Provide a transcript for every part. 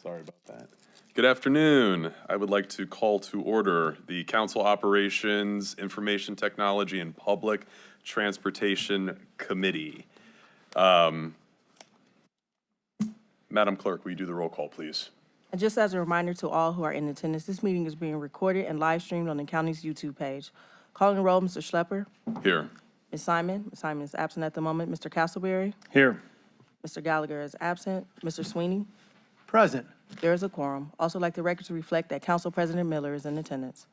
Sorry about that. Good afternoon. I would like to call to order the Council Operations, Information Technology, and Public Transportation Committee. Madam Clerk, will you do the roll call, please? And just as a reminder to all who are in attendance, this meeting is being recorded and live streamed on the county's YouTube page. Calling the roll, Mr. Schlepper. Here. Ms. Simon. Ms. Simon is absent at the moment. Mr. Castleberry. Here. Mr. Gallagher is absent. Mr. Sweeney. Present. There is a quorum. Also like the record to reflect that Council President Miller is in attendance.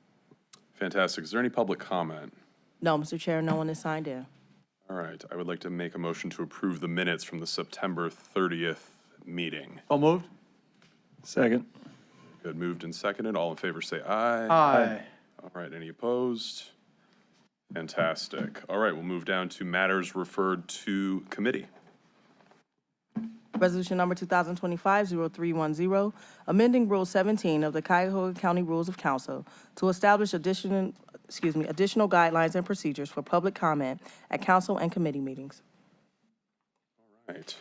Fantastic. Is there any public comment? No, Mr. Chair, no one is signed in. All right. I would like to make a motion to approve the minutes from the September 30th meeting. So moved. Second. Good. Moved and seconded. All in favor say aye. Aye. All right. Any opposed? Fantastic. All right. We'll move down to matters referred to committee. Resolution number 2025-0310, amending Rule 17 of the Cuyahoga County Rules of Council to establish additional guidelines and procedures for public comment at council and committee meetings. All right.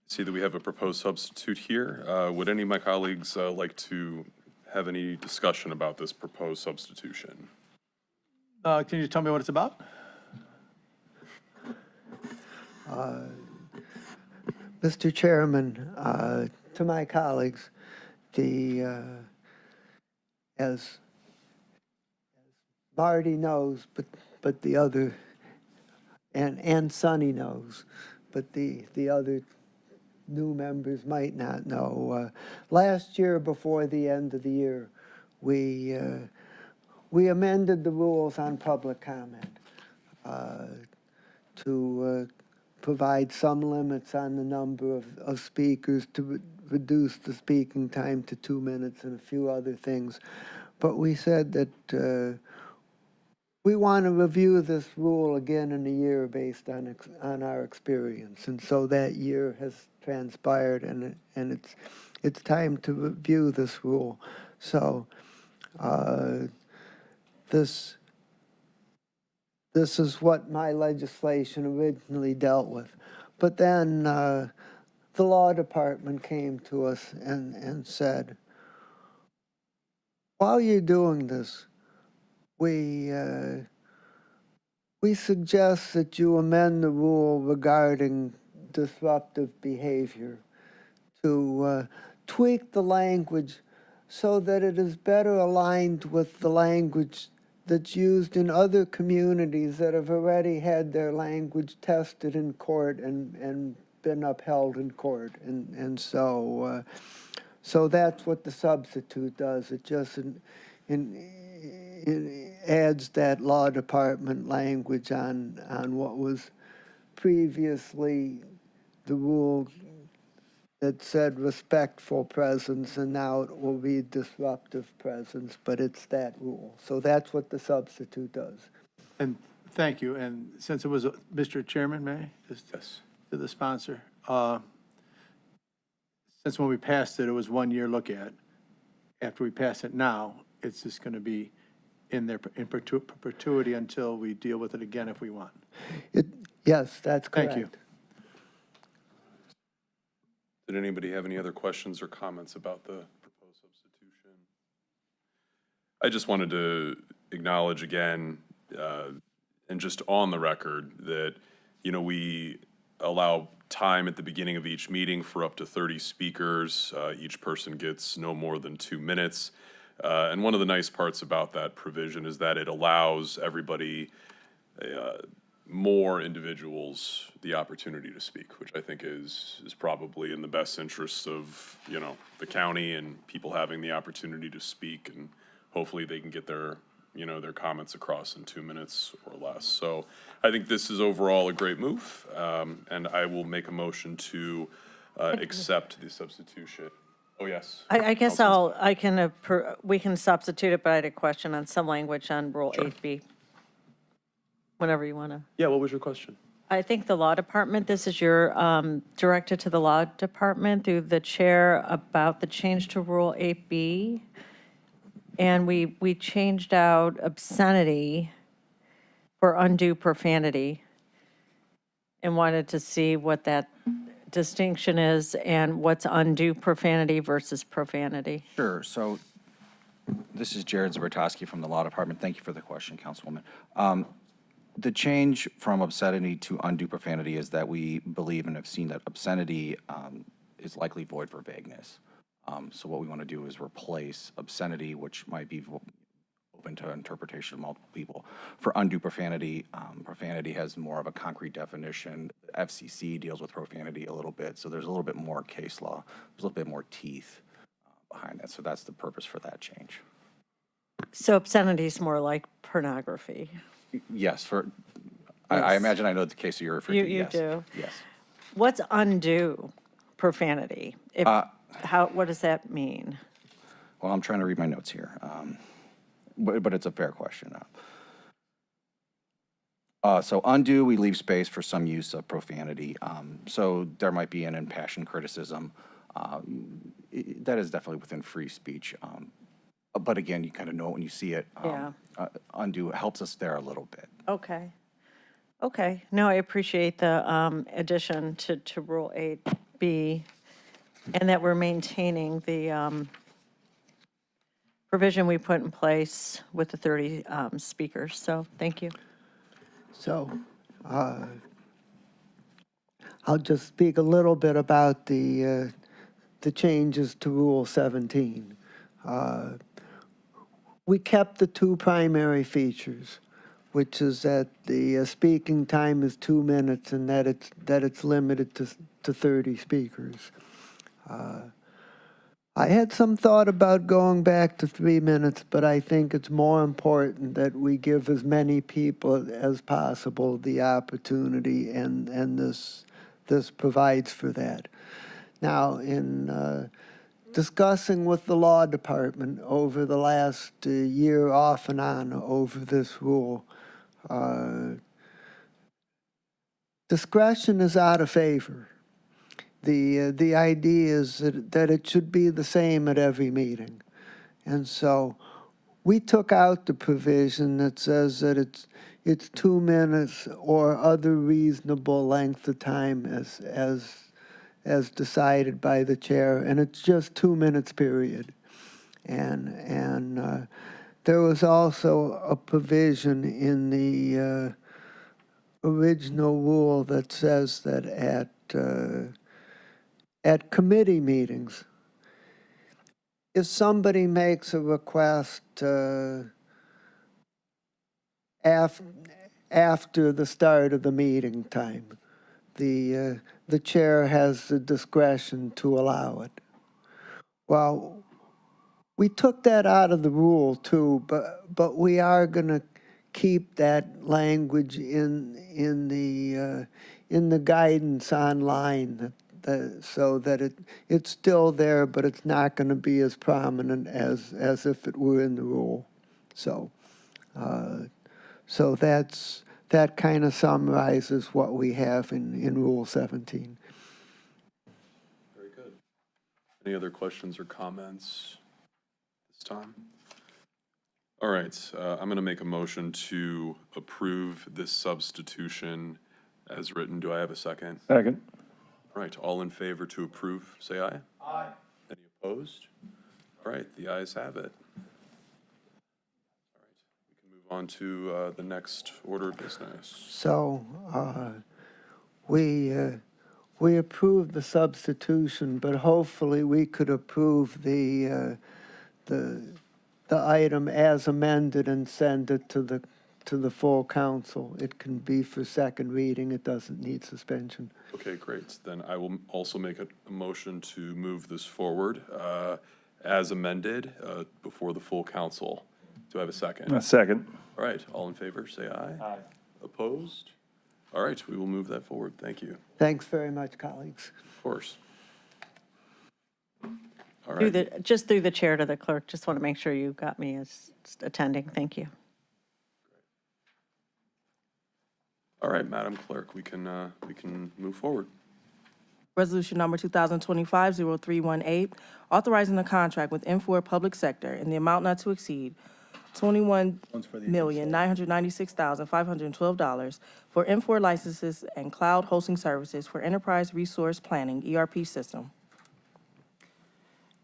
See that we have a proposed substitute here. Would any of my colleagues like to have any discussion about this proposed substitution? Can you tell me what it's about? Mr. Chairman, to my colleagues, as Marty knows, but the other, and Sonny knows, but the other new members might not know. Last year, before the end of the year, we amended the rules on public comment to provide some limits on the number of speakers, to reduce the speaking time to 2 minutes and a few other things. But we said that we want to review this rule again in a year based on our experience. And so that year has transpired, and it's time to review this rule. So this is what my legislation originally dealt with. But then the law department came to us and said, while you're doing this, we suggest that you amend the rule regarding disruptive behavior to tweak the language so that it is better aligned with the language that's used in other communities that have already had their language tested in court and been upheld in court. And so that's what the substitute does. It just it adds that law department language on what was previously the rule that said respectful presence, and now it will be disruptive presence, but it's that rule. So that's what the substitute does. And thank you. And since it was, Mr. Chairman, may I? Yes. To the sponsor. Since when we passed it, it was 1 year look at. After we pass it now, it's just going to be in there in perpetuity until we deal with it again if we want. Yes, that's correct. Thank you. Did anybody have any other questions or comments about the proposed substitution? I just wanted to acknowledge again, and just on the record, that, you know, we allow time at the beginning of each meeting for up to 30 speakers. Each person gets no more than 2 minutes. And one of the nice parts about that provision is that it allows everybody, more individuals, the opportunity to speak, which I think is probably in the best interests of, you know, the county and people having the opportunity to speak, and hopefully they can get their, you know, their comments across in 2 minutes or less. So I think this is overall a great move, and I will make a motion to accept the substitution. Oh, yes. I guess we can substitute it, but I had a question on some language on Rule 8B. Whenever you want to. Yeah, what was your question? I think the law department, this is your directed to the law department through the chair about the change to Rule 8B. And we changed out obscenity for undue profanity and wanted to see what that distinction is and what's undue profanity versus profanity? Sure. So this is Jared Zbertowski from the Law Department. Thank you for the question, Councilwoman. The change from obscenity to undue profanity is that we believe and have seen that obscenity is likely void for vagueness. So what we want to do is replace obscenity, which might be open to interpretation of multiple people. For undue profanity, profanity has more of a concrete definition. The FCC deals with profanity a little bit, so there's a little bit more case law. There's a little bit more teeth behind that, so that's the purpose for that change. So obscenity is more like pornography. Yes, I imagine I know the case that you're referring to. You Yes. do. Yes. What's undue profanity? What does that mean? Well, I'm trying to read my notes here, but it's a fair question. So undue, we leave space for some use of profanity. So there might be an impassioned criticism. That is definitely within free speech. But again, you kind of know it when you see it. Yeah. Undue helps us there a little bit. Okay. Okay. No, I appreciate the addition to Rule 8B and that we're maintaining the provision we put in place with the 30 speakers. So thank you. So I'll just speak a little bit about the changes to Rule 17. We kept the two primary features, which is that the speaking time is 2 minutes and that it's limited to 30 speakers. I had some thought about going back to 3 minutes, but I think it's more important that we give as many people as possible the opportunity, and this provides for that. Now, in discussing with the law department over the last year off and on over this rule, discretion is out of favor. The idea is that it should be the same at every meeting. And so we took out the provision that says that it's 2 minutes or other reasonable length of time as decided by the chair, and it's just 2 minutes period. And there was also a provision in the original rule that says that at committee meetings, if somebody makes a request after the start of the meeting time, the chair has the discretion to allow it. Well, we took that out of the rule too, but we are going to keep that language in the guidance online, so that it's still there, but it's not going to be as prominent as if it were in the rule. So that kind of summarizes what we have in Rule 17. Very good. Any other questions or comments this time? All right, I'm going to make a motion to approve this substitution as written. Do I have a second? Second. All right, all in favor to approve, say aye. Aye. Any opposed? All right, the ayes have it. All right, we can move on to the next order of business. So we approved the substitution, but hopefully we could approve the item as amended and send it to the full council. It can be for second reading. It doesn't need suspension. Okay, great. Then I will also make a motion to move this forward as amended before the full council. Do I have a second? A second. All right, all in favor, say aye. Aye. Opposed? All right, we will move that forward. Thank you. Thanks very much, colleagues. Of course. All right. Just through the chair to the clerk, just want to make sure you got me as attending. Thank you. All right, Madam Clerk, we can move forward. Resolution number 2025-0318, authorizing the contract with Infor Public Sector in the amount not to exceed $21,996,512 for M4 licenses and cloud hosting services for Enterprise Resource Planning, ERP system.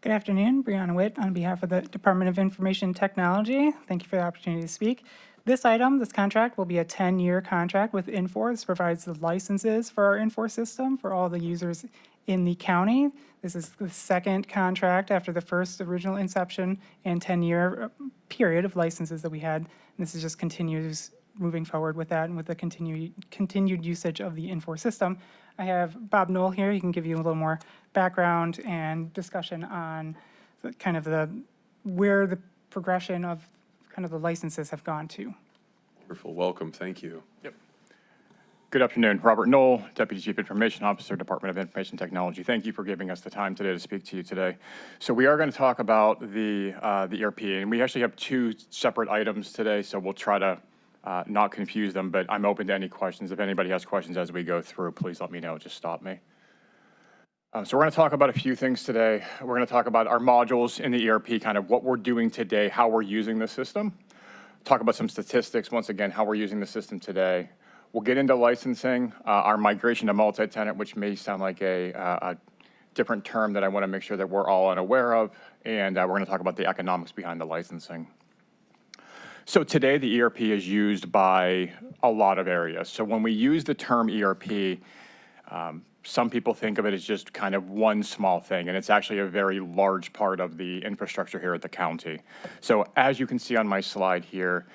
Good afternoon, Brianna Witt on behalf of the Department of Information Technology. Thank you for the opportunity to speak. This contract will be a 10-year contract with Infor. This provides the licenses for our Infor system for all the users in the county. This is the second contract after the first original inception and 10-year period of licenses that we had. And this is just continues moving forward with that and with the continued usage of the Infor system. I have Bob Knoll here. He can give you a little more background and discussion on where the progression of the licenses have gone to. Wonderful. Welcome. Thank you. Good afternoon. Robert Knoll, Deputy Chief Information Officer, Department of Information Technology. Thank you for giving us the time today to speak to you today. So we are going to talk about the ERP, and we actually have two separate items today, so we'll try to not confuse them, but I'm open to any questions. If anybody has questions as we go through, please let me know. Just stop me. So we're going to talk about a few things today. We're going to talk about our modules in the ERP, kind of what we're doing today, how we're using the system. Talk about some statistics, once again, how we're using the system today. We'll get into licensing, our migration to multi-tenant, which may sound like a different term that I want to make sure that we're all unaware of, and we're going to talk about the economics behind the licensing. So today, the ERP is used by a lot of areas. So when we use the term ERP, some people think of it as just kind of one small thing, and it's actually a very large part of the infrastructure here at the county. So as you can see on my slide here,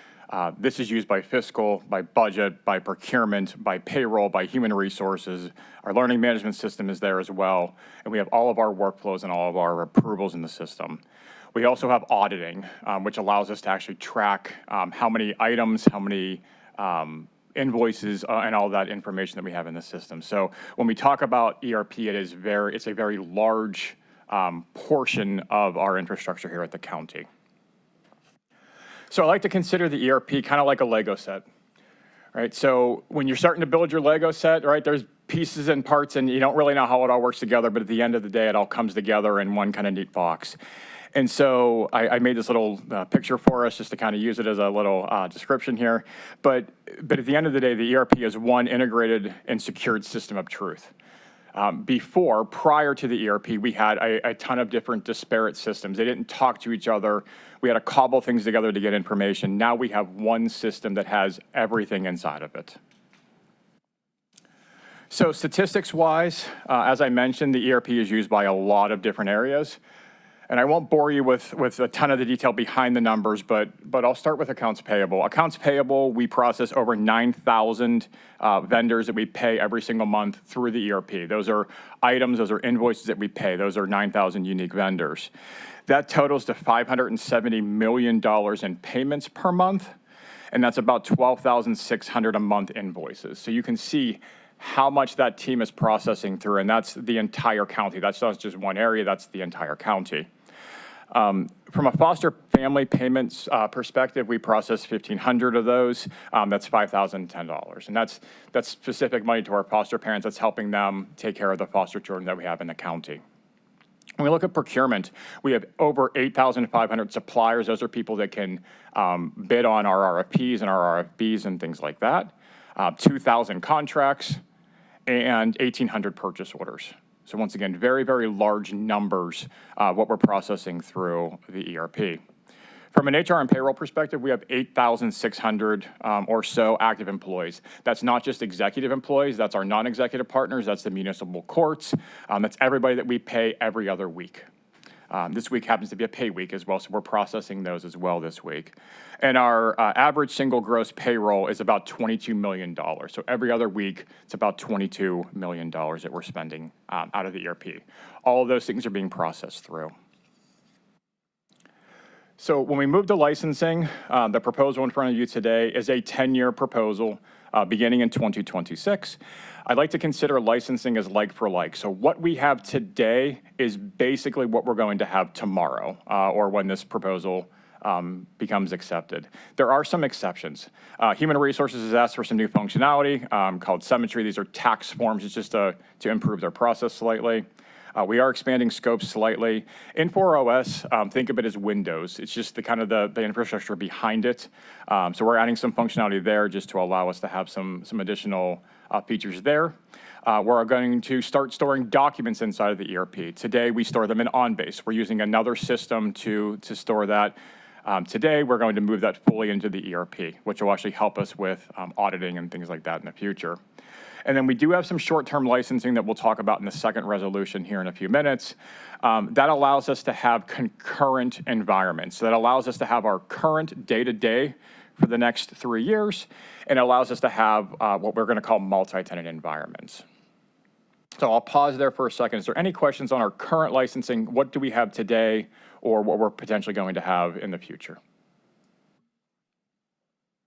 this is used by fiscal, by budget, by procurement, by payroll, by human resources. Our learning management system is there as well, and we have all of our workflows and all of our approvals in the system. We also have auditing, which allows us to actually track how many items, how many invoices, and all that information that we have in the system. So when we talk about ERP, it's a very large portion of our infrastructure here at the county. So I like to consider the ERP kind of like a Lego set, right? So when you're starting to build your Lego set, right, there's pieces and parts and you don't really know how it all works together, but at the end of the day, it all comes together in one kind of neat box. And so I made this little picture for us just to kind of use it as a little description here. But at the end of the day, the ERP is one integrated and secured system of truth. Prior to the ERP, we had a ton of different disparate systems. They didn't talk to each other. We had to cobble things together to get information. Now we have one system that has everything inside of it. So statistics-wise, as I mentioned, the ERP is used by a lot of different areas. And I won't bore you with a ton of the detail behind the numbers, but I'll start with accounts payable. Accounts payable, we process over 9,000 vendors that we pay every single month through the ERP. Those are items, those are invoices that we pay. Those are 9,000 unique vendors. That totals to $570 million in payments per month, and that's about 12,600 a month invoices. So you can see how much that team is processing through, and that's the entire county. That's not just one area, that's the entire county. From a foster family payments perspective, we process 1,500 of those. That's $5,010. And that's specific money to our foster parents. That's helping them take care of the foster children that we have in the county. When we look at procurement, we have over 8,500 suppliers. Those are people that can bid on our RFPs and our RFBs and things like that. 2,000 contracts and 1,800 purchase orders. So once again, very, very large numbers, what we're processing through the ERP. From an HR and payroll perspective, we have 8,600 or so active employees. That's not just executive employees, that's our non-executive partners, that's the municipal courts, that's everybody that we pay every other week. This week happens to be a pay week as well, so we're processing those as well this week. And our average single gross payroll is about $22 million. So every other week, it's about $22 million that we're spending out of the ERP. All of those things are being processed through. So when we move to licensing, the proposal in front of you today is a 10-year proposal beginning in 2026. I'd like to consider licensing as like for like. So what we have today is basically what we're going to have tomorrow, or when this proposal becomes accepted. There are some exceptions. Human Resources has asked for some new functionality called Symmetry. These are tax forms. It's just to improve their process slightly. We are expanding scope slightly. Infor.OS, think of it as Windows. It's just the kind of the infrastructure behind it. So we're adding some functionality there just to allow us to have some additional features there. We're going to start storing documents inside of the ERP. Today, we store them in OnBase. We're using another system to store that. Today, we're going to move that fully into the ERP, which will actually help us with auditing and things like that in the future. And then we do have some short-term licensing that we'll talk about in the second resolution here in a few minutes. That allows us to have concurrent environments. So that allows us to have our current day-to-day for the next 3 years, and allows us to have what we're going to call multi-tenant environments. So I'll pause there for a second. Is there any questions on our current licensing? What do we have today, or what we're potentially going to have in the future?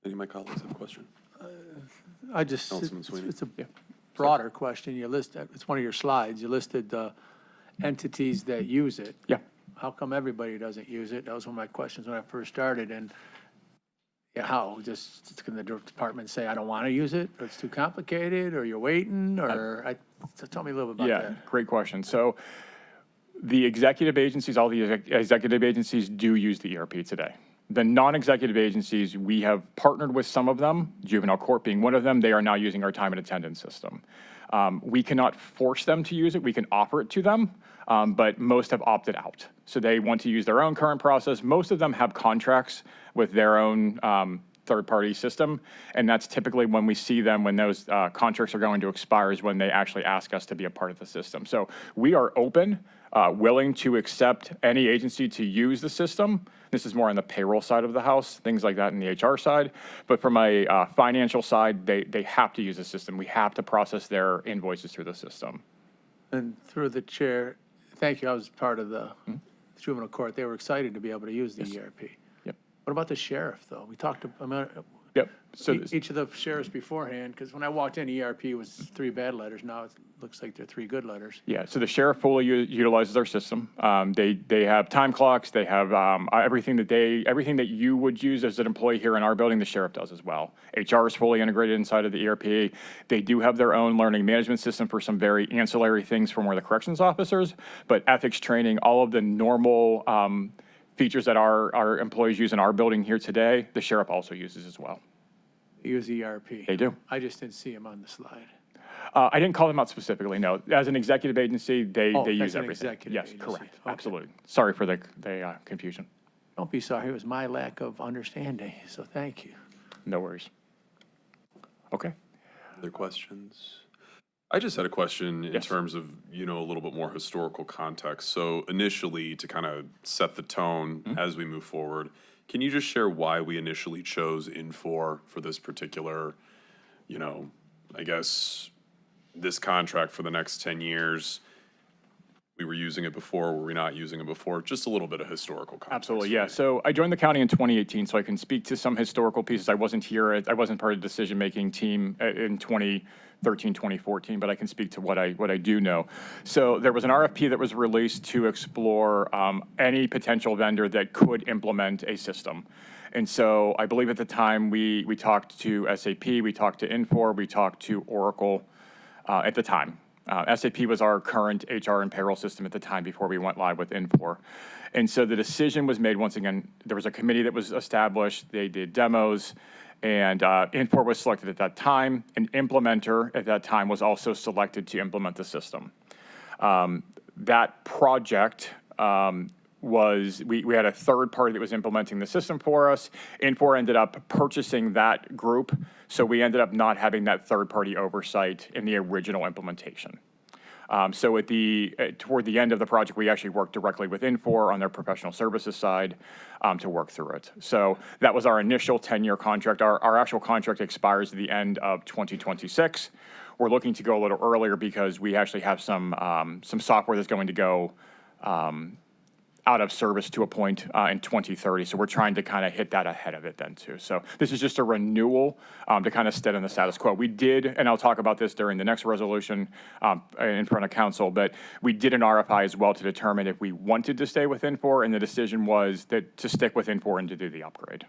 Any of my colleagues have a question? Councilman Sweeney. it's a broader question. You listed, it's one of your slides, you listed the entities that use it. Yeah. How come everybody doesn't use it? That was one of my questions when I first started, and yeah, how? Just can the department say, I don't want to use it, or it's too complicated, or you're waiting, or, so tell me a little bit about that. Yeah, great question. So the executive agencies, all the executive agencies do use the ERP today. The non-executive agencies, we have partnered with some of them, juvenile court being one of them. They are now using our time and attendance system. We cannot force them to use it. We can offer it to them, but most have opted out. So they want to use their own current process. Most of them have contracts with their own third-party system, and that's typically when we see them, when those contracts are going to expire, is when they actually ask us to be a part of the system. So we are open, willing to accept any agency to use the system. This is more on the payroll side of the house, things like that in the HR side. But from a financial side, they have to use the system. We have to process their invoices through the system. And through the chair, thank you, I was part of the juvenile court. They were excited to be able to use the ERP. Yep. What about the sheriff, though? We talked, Yep. So each of the sheriffs beforehand, because when I walked in, ERP was 3 bad letters. Now it looks like they're 3 good letters. yeah, so the sheriff fully utilizes our system. They have time clocks. They have everything that you would use as an employee here in our building. The sheriff does as well. HR is fully integrated inside of the ERP. They do have their own learning management system for some very ancillary things from where the corrections officers, but ethics training, all of the normal features that our employees use in our building here today, the sheriff also uses as well. They use ERP. They do. I just didn't see them on the slide. I didn't call them out specifically, no. As an executive agency, they Oh, use that's an everything. executive Yes, agency. correct, Okay. absolutely. Sorry for the confusion. Don't be sorry, it was my lack of understanding, so thank you. No worries. Okay. Other questions? I just had a question in Yes. terms of, a little bit more historical context. So initially, to kind of set the tone as we move forward, can you just share why we initially chose Infor for this particular, I guess, this contract for the next 10 years? We were using it before, were we not using it before? Just a little bit of historical context. Absolutely, for yeah. me. So I joined the county in 2018, so I can speak to some historical pieces. I wasn't here, I wasn't part of the decision-making team in 2013, 2014, but I can speak to what I do know. So there was an RFP that was released to explore any potential vendor that could implement a system. And so I believe at the time we talked to SAP, we talked to Infor, we talked to Oracle at the time. SAP was our current HR and payroll system at the time before we went live with Infor. And so the decision was made, once again, there was a committee that was established, they did demos, and Infor was selected at that time. An implementer at that time was also selected to implement the system. That project we had a third party that was implementing the system for us. Infor ended up purchasing that group, so we ended up not having that third party oversight in the original implementation. So toward the end of the project, we actually worked directly with Infor on their professional services side to work through it. So that was our initial 10-year contract. Our actual contract expires at the end of 2026. We're looking to go a little earlier because we actually have some software that's going to go out of service to a point in 2030. So we're trying to kind of hit that ahead of it then too. So this is just a renewal to kind of stay in the status quo. We did, and I'll talk about this during the next resolution in front of council, but we did an RFI as well to determine if we wanted to stay with Infor, and the decision was that to stick with Infor and to do the upgrade.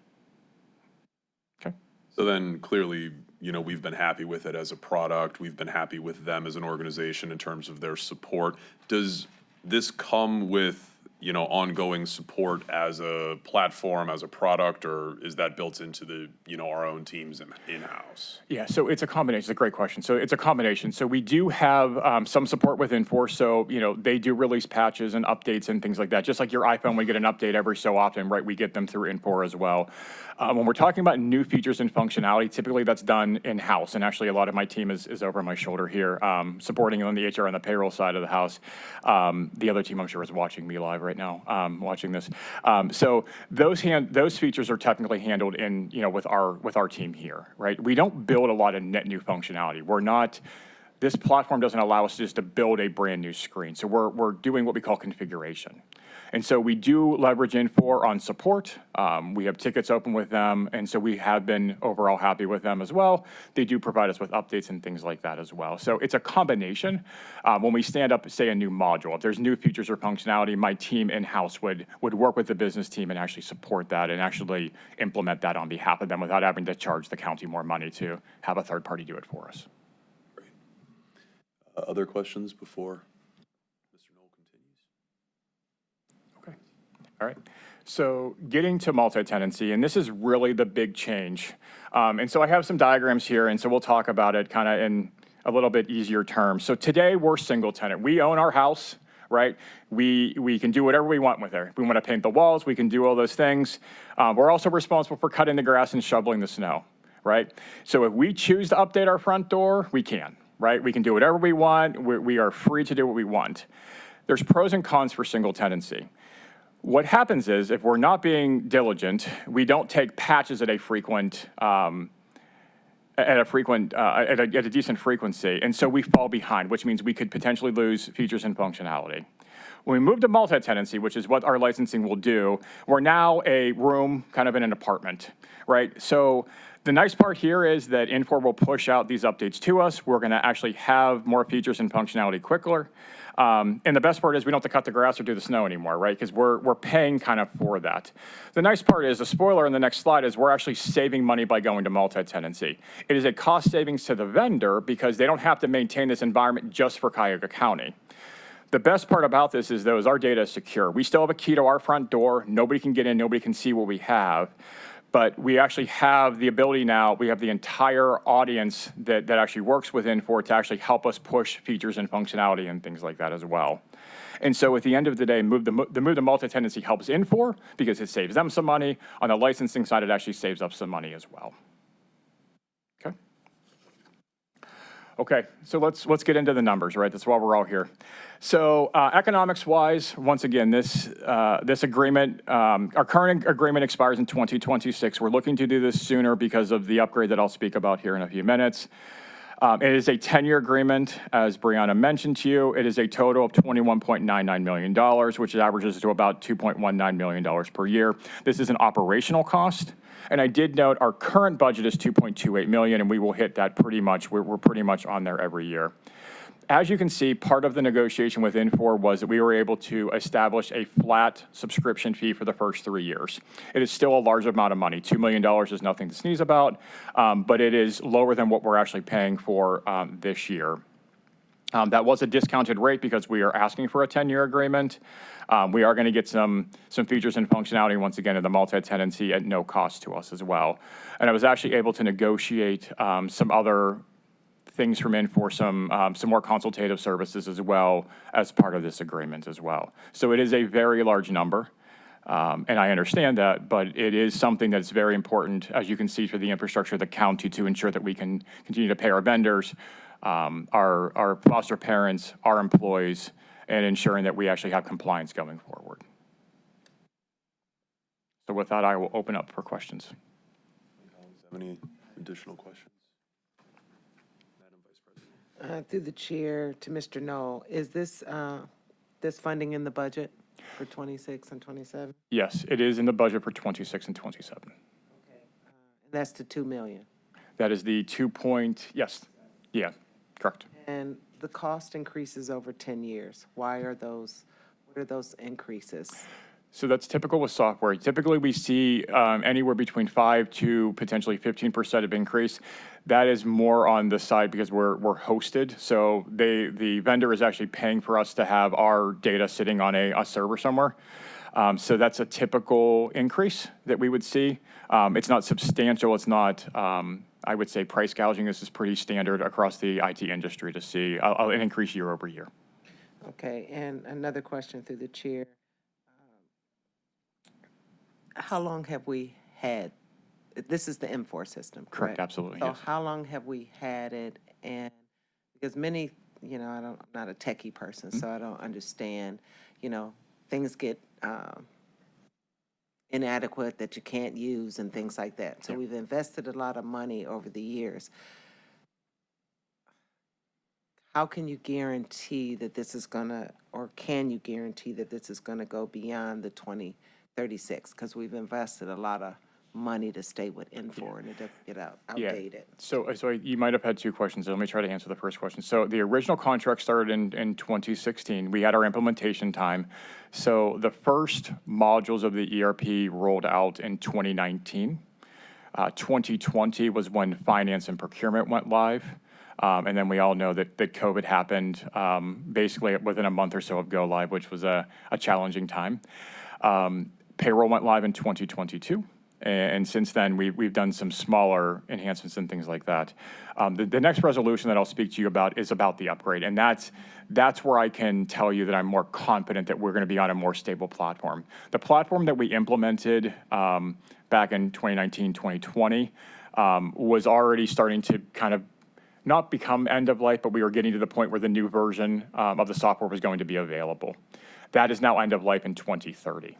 Okay. So then clearly, you know, we've been happy with it as a product. We've been happy with them as an organization in terms of their support. Does this come with, you know, ongoing support as a platform, as a product, or is that built into the, you know, our own teams in-house? Yeah, so it's a combination. It's a great question. So it's a combination. So we do have some support with Infor. So, you know, they do release patches and updates and things like that. Just like your iPhone, we get an update every so often, right? We get them through Infor as well. When we're talking about new features and functionality, typically that's done in-house. And actually, a lot of my team is over my shoulder here, supporting on the HR and the payroll side of the house. The other team, I'm sure, is watching me live right now, watching this. So those features are technically handled in, you know, with our team here, right? We don't build a lot of net new functionality. This platform doesn't allow us just to build a brand new screen. So we're doing what we call configuration. And so we do leverage Infor on support. We have tickets open with them, and so we have been overall happy with them as well. They do provide us with updates and things like that as well. So it's a combination. When we stand up, say, a new module, if there's new features or functionality, my team in-house would work with the business team and actually support that and actually implement that on behalf of them without having to charge the county more money to have a third party do it for us. Other questions before Mr. Knoll continues? Okay. All right. So getting to multi-tenancy, and this is really the big change. And so I have some diagrams here, and so we'll talk about it kind of in a little bit easier terms. So today we're single tenant. We own our house, right? We can do whatever we want with it. If we want to paint the walls, we can do all those things. We're also responsible for cutting the grass and shoveling the snow, right? So if we choose to update our front door, we can. Right? We can do whatever we want. We are free to do what we want. There's pros and cons for single tenancy. What happens is if we're not being diligent, we don't take patches at a decent frequency, and so we fall behind, which means we could potentially lose features and functionality. When we move to multi-tenancy, which is what our licensing will do, we're now a room kind of in an apartment, right? So the nice part here is that Infor will push out these updates to us. We're going to actually have more features and functionality quicker. And the best part is we don't have to cut the grass or do the snow anymore, right? Because we're paying kind of for that. The nice part is, the spoiler in the next slide is we're actually saving money by going to multi-tenancy. It is a cost savings to the vendor because they don't have to maintain this environment just for Cuyahoga County. The best part about this is, though, is our data is secure. We still have a key to our front door. Nobody can get in. Nobody can see what we have. But we actually have the ability now, we have the entire audience that actually works with Infor to actually help us push features and functionality and things like that as well. And so at the end of the day, the move to multi-tenancy helps Infor because it saves them some money. On the licensing side, it actually saves us some money as well. Okay, so let's get into the numbers, right? That's why we're all here. So economics-wise, once again, this agreement, our current agreement expires in 2026. We're looking to do this sooner because of the upgrade that I'll speak about here in a few minutes. It is a 10-year agreement, as Brianna mentioned to you. It is a total of $21.99 million, which averages to about $2.19 million per year. This is an operational cost. And I did note our current budget is $2.28 million, and we will hit that pretty much. We're pretty much on there every year. As you can see, part of the negotiation with Infor was that we were able to establish a flat subscription fee for the first 3 years. It is still a large amount of money. $2 million is nothing to sneeze about, but it is lower than what we're actually paying for this year. That was a discounted rate because we are asking for a 10-year agreement. We are going to get some features and functionality, once again, in the multi-tenancy at no cost to us as well. And I was actually able to negotiate some other things from Infor, some more consultative services as well as part of this agreement as well. So it is a very large number, and I understand that, but it is something that's very important, as you can see, for the infrastructure of the county to ensure that we can continue to pay our vendors, our foster parents, our employees, and ensuring that we actually have compliance going forward. So with that, I will open up for questions. Have any additional questions? Madam Vice President. Through the chair to Mr. Knoll, is this funding in the budget for 26 and 27? Yes, it is in the budget for 26 and 27. Okay. And that's the 2 million? That is the 2 point, yes, yeah, correct. And the cost increases over 10 years. What are those increases? So that's typical with software. Typically, we see anywhere between 5 to potentially 15% of increase. That is more on the side because we're hosted. So the vendor is actually paying for us to have our data sitting on a server somewhere. So that's a typical increase that we would see. It's not substantial. It's not, I would say, price gouging. This is pretty standard across the IT industry to see an increase year over year. Okay, and another question through the chair. How long have we had, this is the M4 system, correct? Correct, absolutely, So yes. how long have we had it? And because many, I'm not a techie person, so I don't understand, things get inadequate that you can't use and things like that. So we've invested a lot of money over the years. How can you guarantee that this is gonna, or can you guarantee that this is gonna go beyond the 2036? Because we've invested a lot of money to stay with N4 and it doesn't get outdated. So you might have had two questions. So let me try to answer the first question. So the original contract started in 2016. We had our implementation time. So the first modules of the ERP rolled out in 2019. 2020 was when finance and procurement went live. And then we all know that COVID happened basically within a month or so of go live, which was a challenging time. Payroll went live in 2022. And since then, we've done some smaller enhancements and things like that. The next resolution that I'll speak to you about is about the upgrade. And that's where I can tell you that I'm more confident that we're going to be on a more stable platform. The platform that we implemented back in 2019, 2020 was already starting to kind of not become end of life, but we were getting to the point where the new version of the software was going to be available. That is now end of life in 2030.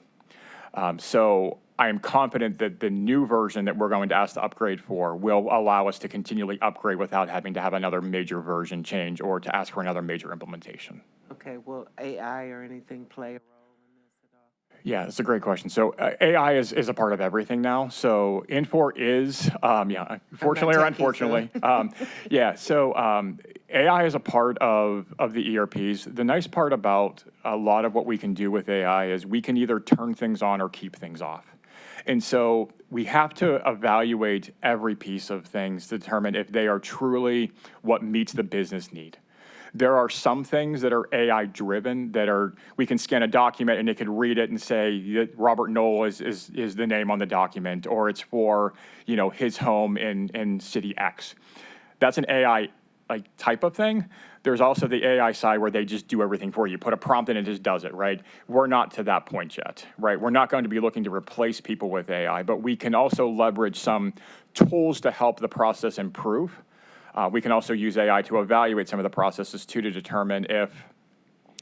So I am confident that the new version that we're going to ask to upgrade for will allow us to continually upgrade without having to have another major version change or to ask for another major implementation. Okay, will AI or anything play a role in this at all? Yeah, that's a great question. So AI is a part of everything now. So Infor is, fortunately or techie, unfortunately, AI is a part of the ERPs. The nice part about a lot of what we can do with AI is we can either turn things on or keep things off. And so we have to evaluate every piece of things to determine if they are truly what meets the business need. There are some things that are AI driven that are, we can scan a document and it could read it and say that Robert Knoll is the name on the document, or it's for, his home in city X. That's an AI type of thing. There's also the AI side where they just do everything for you. Put a prompt in and it just does it, right? We're not to that point yet, right? We're not going to be looking to replace people with AI, but we can also leverage some tools to help the process improve. We can also use AI to evaluate some of the processes too, to determine if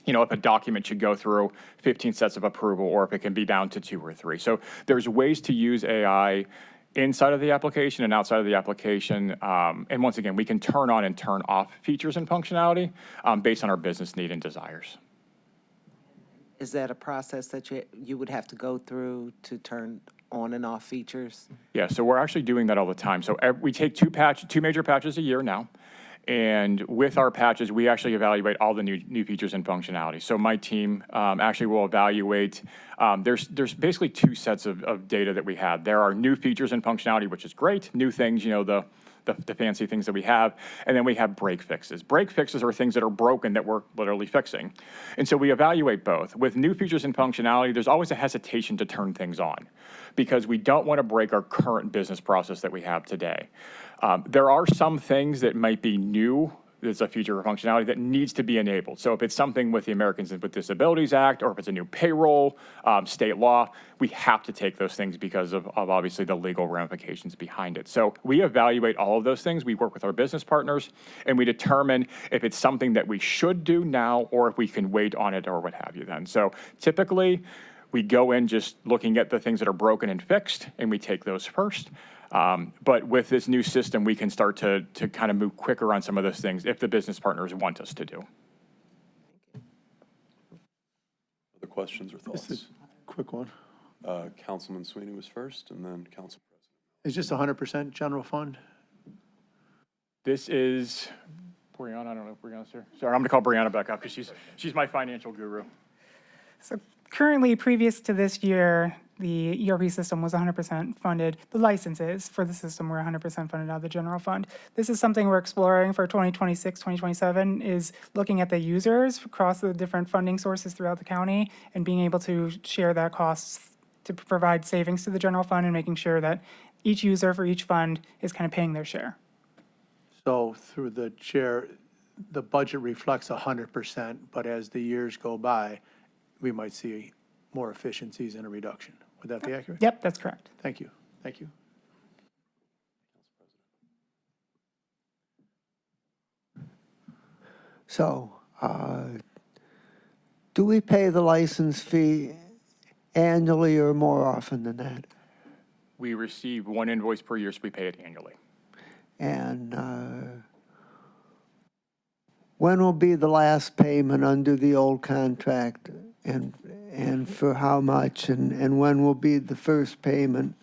a document should go through 15 sets of approval or if it can be down to 2 or 3. So there's ways to use AI inside of the application and outside of the application. And once again, we can turn on and turn off features and functionality based on our business need and desires. Is that a process that you would have to go through to turn on and off features? Yeah, so we're actually doing that all the time. So we take two major patches a year now. And with our patches, we actually evaluate all the new features and functionality. So my team actually will evaluate, there's basically 2 sets of data that we have. There are new features and functionality, which is great. New things, the fancy things that we have. And then we have break fixes. Break fixes are things that are broken that we're literally fixing. And so we evaluate both. With new features and functionality, there's always a hesitation to turn things on because we don't want to break our current business process that we have today. There are some things that might be new, there's a feature or functionality that needs to be enabled. So if it's something with the Americans with Disabilities Act, or if it's a new payroll, state law, we have to take those things because of obviously the legal ramifications behind it. So we evaluate all of those things. We work with our business partners, and we determine if it's something that we should do now or if we can wait on it or what have you then. So typically, we go in just looking at the things that are broken and fixed, and we take those first. But with this new system, we can start to kind of move quicker on some of those things if the business partners want us to do. Other questions or Just thoughts? a quick one. Councilman Sweeney was first, and then Council President. Is this 100% general fund? This is Brianna. I don't know if Brianna's here. Sorry, I'm going to call Brianna back up because she's my financial guru. So Currently, previous to this year, the ERP system was 100% funded. The licenses for the system were 100% funded out of the general fund. This is something we're exploring for 2026, 2027, is looking at the users across the different funding sources throughout the county and being able to share that costs to provide savings to the general fund and making sure that each user for each fund is kind of paying their share. So through the chair, the budget reflects 100%, but as the years go by, we might see more efficiencies and a reduction. Would that be accurate? Yep, that's correct. Thank you. Thank you. So, do we pay the license fee annually or more often than that? We receive one invoice per year, so we pay it annually. And when will be the last payment under the old contract, and for how much? And when will be the first payment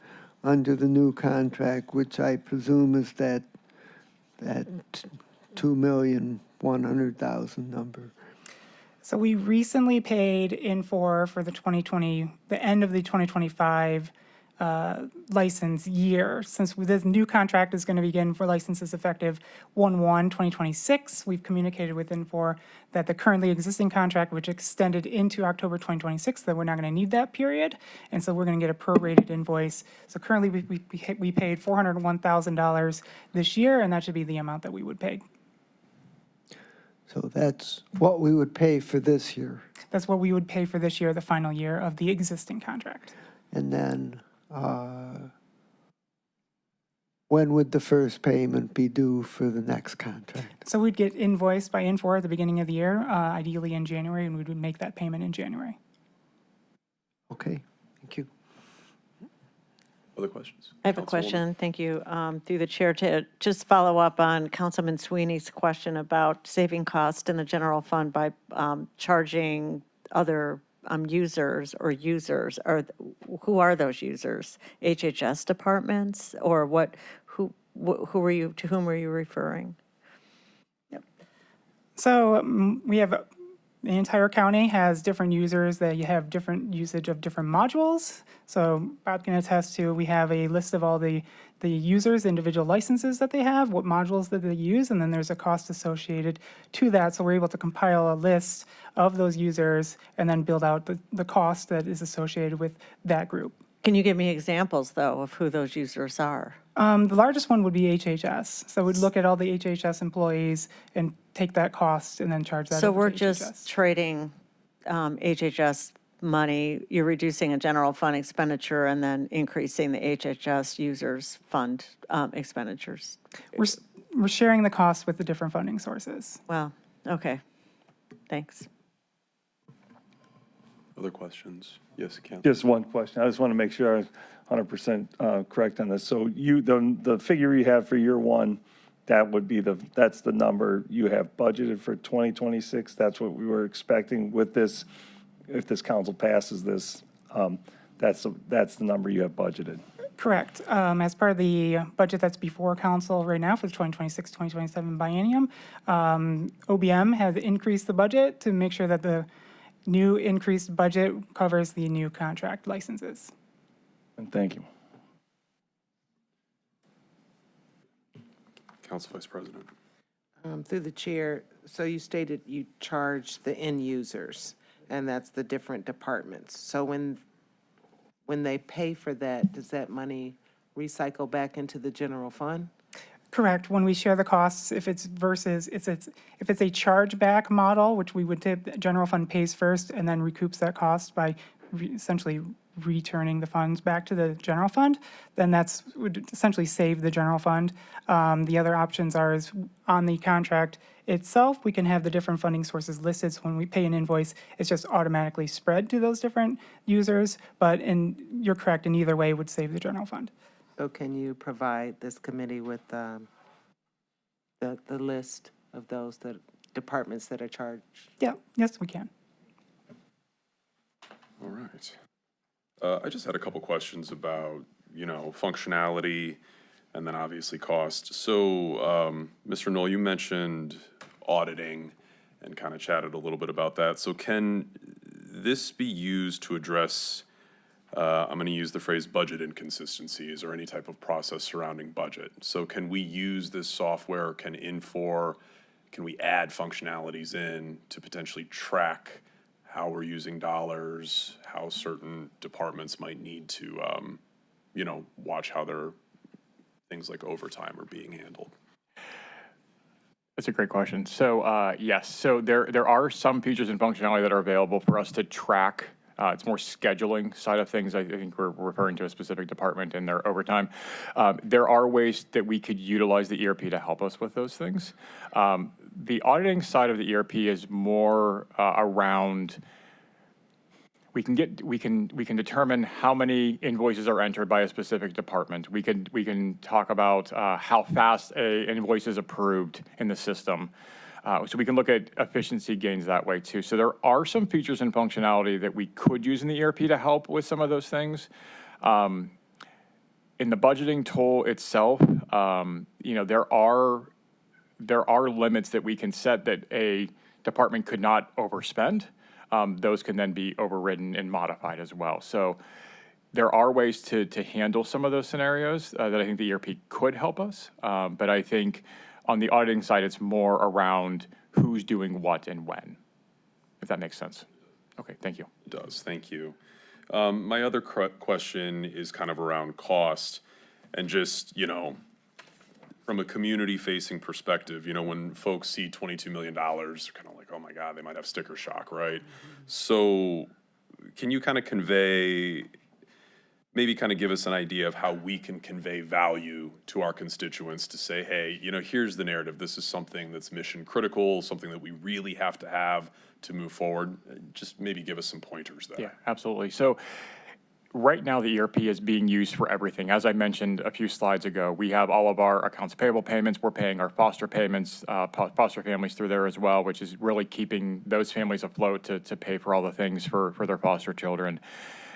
under the new contract, which I presume is that $2,100,000 number? So we recently paid in for the end of the 2025 license year. Since this new contract is going to begin for licenses effective 1/1/2026, we've communicated with Infor that the currently existing contract, which extended into October 2026, that we're not going to need that period. And so we're going to get a prorated invoice. So currently we paid $401,000 this year, and that should be the amount that we would pay. So that's what we would pay for this year. That's what we would pay for this year, the final year of the existing contract. And then, when would the first payment be due for the next contract? So we'd get invoiced by Infor at the beginning of the year, ideally in January, and we would make that payment in January. Okay, thank you. Other questions? I have a Councilwoman? question, thank you, through the chair, to just follow up on Councilman Sweeney's question about saving cost in the general fund by charging other users, or who are those users? HHS departments, or what, to whom were you referring? So we have, the entire county has different users that you have different usage of different modules. So Bob can attest to, we have a list of all the users, individual licenses that they have, what modules that they use, and then there's a cost associated to that. So we're able to compile a list of those users and then build out the cost that is associated with that group. Can you give me examples, though, of who those users are? The largest one would be HHS. So we'd look at all the HHS employees and take that cost and then charge that So over we're to just HHS. trading HHS money, you're reducing a general fund expenditure and then increasing the HHS users fund expenditures. We're sharing the cost with the different funding sources. Well, okay, thanks. Other questions? Yes, Ken? Just one question. I just want to make sure I'm 100% correct on this. So the figure you have for year one, that's the number you have budgeted for 2026? That's what we were expecting with this, if this council passes this, that's the number you have budgeted? Correct. As part of the budget that's before council right now for the 2026-2027 biennium, OBM has increased the budget to make sure that the new increased budget covers the new contract licenses. And thank you. Council Vice President. Through the chair, so you stated you charge the end users, and that's the different departments. So when they pay for that, does that money recycle back into the general fund? Correct. When we share the costs, if it's a chargeback model, which we would tip, the general fund pays first and then recoups that cost by essentially returning the funds back to the general fund, then would essentially save the general fund. The other options is on the contract itself, we can have the different funding sources listed. So when we pay an invoice, it's just automatically spread to those different users. But you're correct, in either way, it would save the general fund. So can you provide this committee with the list of those departments that are charged? Yeah, yes, we can. All right. I just had a couple questions about, functionality and then obviously cost. So, Mr. Knoll, you mentioned auditing and kind of chatted a little bit about that. So can this be used to address, I'm going to use the phrase budget inconsistencies or any type of process surrounding budget? So can we use this software, can we add functionalities in to potentially track how we're using dollars, how certain departments might need to, watch how their things like overtime are being handled? That's a great question. So yes, so there are some features and functionality that are available for us to track. It's more scheduling side of things. I think we're referring to a specific department and their overtime. There are ways that we could utilize the ERP to help us with those things. The auditing side of the ERP is more around. We can determine how many invoices are entered by a specific department. We can talk about how fast a invoice is approved in the system. So we can look at efficiency gains that way too. So there are some features and functionality that we could use in the ERP to help with some of those things. In the budgeting tool itself, there are limits that we can set that a department could not overspend. Those can then be overridden and modified as well. So there are ways to handle some of those scenarios that I think the ERP could help us. But I think on the auditing side, it's more around who's doing what and when, if that makes sense. Okay, thank you. It does, thank you. My other question is kind of around cost and just, from a community-facing perspective, when folks see $22 million, they're kind of like, oh my God, they might have sticker shock, right? So can you kind of maybe give us an idea of how we can convey value to our constituents to say, hey, here's the narrative. This is something that's mission critical, something that we really have to move forward. Just maybe give us some pointers there. Yeah, absolutely. So right now, the ERP is being used for everything. As I mentioned a few slides ago, we have all of our accounts payable payments. We're paying our foster payments, foster families through there as well, which is really keeping those families afloat to pay for all the things for their foster children.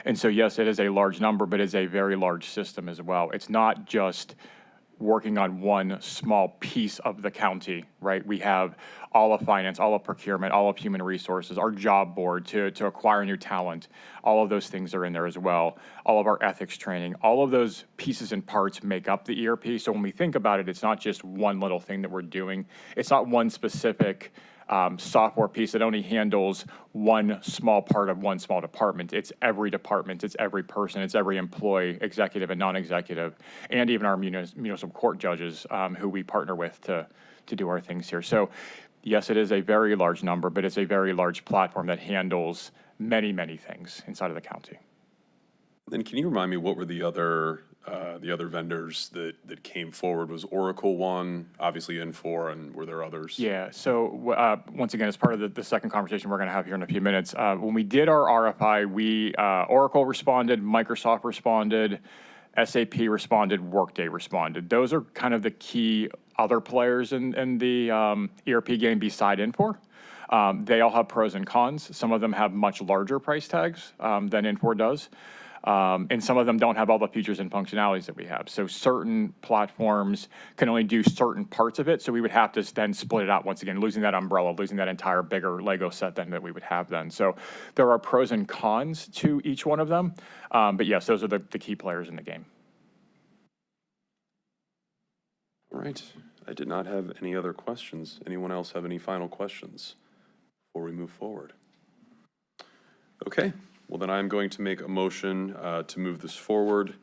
And so, yes, it is a large number, but it's a very large system as well. It's not just working on one small piece of the county, right? We have all of finance, all of procurement, all of human resources, our job board to acquire new talent. All of those things are in there as well. All of our ethics training, all of those pieces and parts make up the ERP. So when we think about it, it's not just one little thing that we're doing. It's not one specific software piece that only handles one small part of one small department. It's every department, it's every person, it's every employee, executive and non-executive, and even our municipal court judges who we partner with to do our things here. So yes, it is a very large number, but it's a very large platform that handles many, many things inside of the county. Then can you remind me what were the other vendors that came forward? Was Oracle one, obviously Infor, and were there others? Yeah, so once again, as part of the second conversation we're going to have here in a few minutes, when we did our RFI, Oracle responded, Microsoft responded, SAP responded, Workday responded. Those are kind of the key other players in the ERP game beside Infor. They all have pros and cons. Some of them have much larger price tags than Infor does. And some of them don't have all the features and functionalities that we have. So certain platforms can only do certain parts of it. So we would have to then split it out once again, losing that umbrella, losing that entire bigger Lego set then that we would have then. So there are pros and cons to each one of them. But yes, those are the key players in the game. All right. I did not have any other questions. Anyone else have any final questions before we move forward? Okay. Well, then I'm going to make a motion to move this forward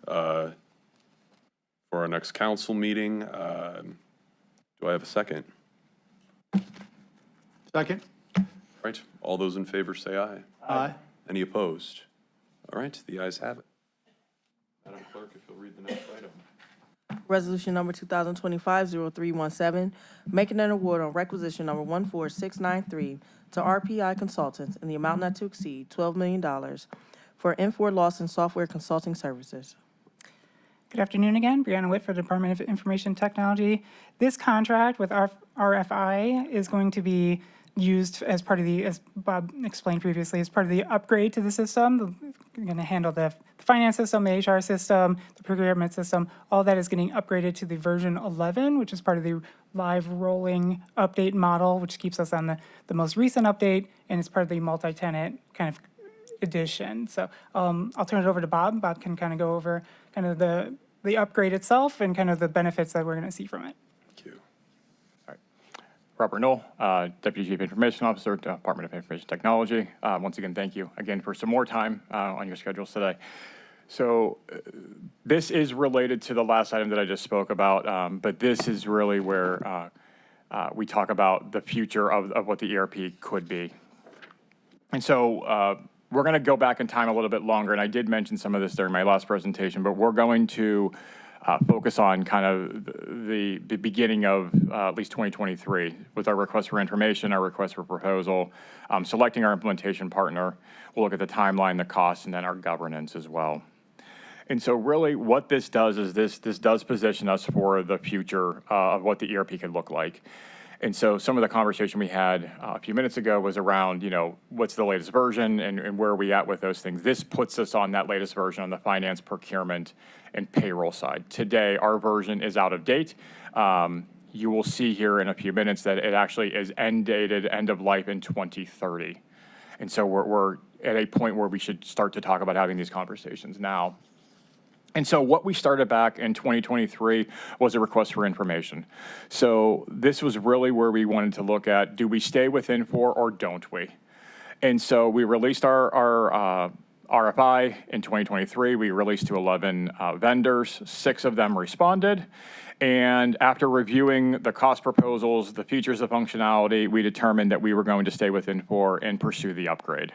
for our next council meeting. Do I have a second? Second? All right. All those in favor say aye. Aye. Any opposed? All right. The ayes have it. Madam Clerk, if you'll read the next item. Resolution number 2025-0317, making an award on requisition number 14693 to RPI Consultants in the amount not to exceed $12 million for Infor Lawson Software Consulting Services. Good afternoon again. Brianna Witt for the Department of Information Technology. This contract with RFI is going to be used as part of the, as Bob explained previously, as part of the upgrade to the system. We're going to handle the finance system, the HR system, the procurement system. All that is getting upgraded to the version 11, which is part of the live rolling update model, which keeps us on the most recent update, and it's part of the multi-tenant kind of edition. So I'll turn it over to Bob. Bob can kind of go over kind of the upgrade itself and kind of the benefits that we're going to see from it. Thank you. Robert Knoll, Deputy Chief Information Officer, Department of Information Technology. Once again, thank you again for some more time on your schedules today. So this is related to the last item that I just spoke about, but this is really where we talk about the future of what the ERP could be. And so we're going to go back in time a little bit longer, and I did mention some of this during my last presentation, but we're going to focus on kind of the beginning of at least 2023 with our request for information, our request for proposal, selecting our implementation partner. We'll look at the timeline, the costs, and then our governance as well. And so really what this does is this does position us for the future of what the ERP could look like. And so some of the conversation we had a few minutes ago was around, you know, what's the latest version and where are we at with those things. This puts us on that latest version on the finance, procurement, and payroll side. Today, our version is out of date. You will see here in a few minutes that it actually is end of life in 2030. And so we're at a point where we should start to talk about having these conversations now. And so what we started back in 2023 was a request for information. So this was really where we wanted to look at, do we stay with Infor or don't we? And so we released our RFI in 2023. We released to 11 vendors. 6 of them responded. And after reviewing the cost proposals, the features of functionality, we determined that we were going to stay with Infor and pursue the upgrade.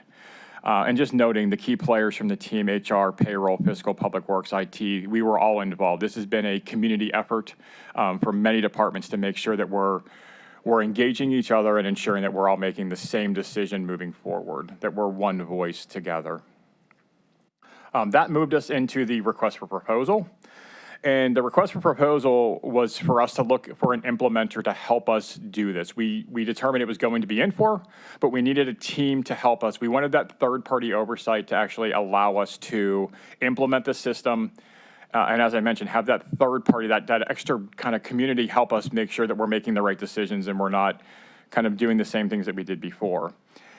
And just noting the key players from the team, HR, payroll, fiscal, public works, IT, we were all involved. This has been a community effort from many departments to make sure that we're engaging each other and ensuring that we're all making the same decision moving forward, that we're one voice together. That moved us into the request for proposal. And the request for proposal was for us to look for an implementer to help us do this. We determined it was going to be Infor, but we needed a team to help us. We wanted that third-party oversight to actually allow us to implement the system. And as I mentioned, have that third party, that extra kind of community help us make sure that we're making the right decisions and we're not kind of doing the same things that we did before.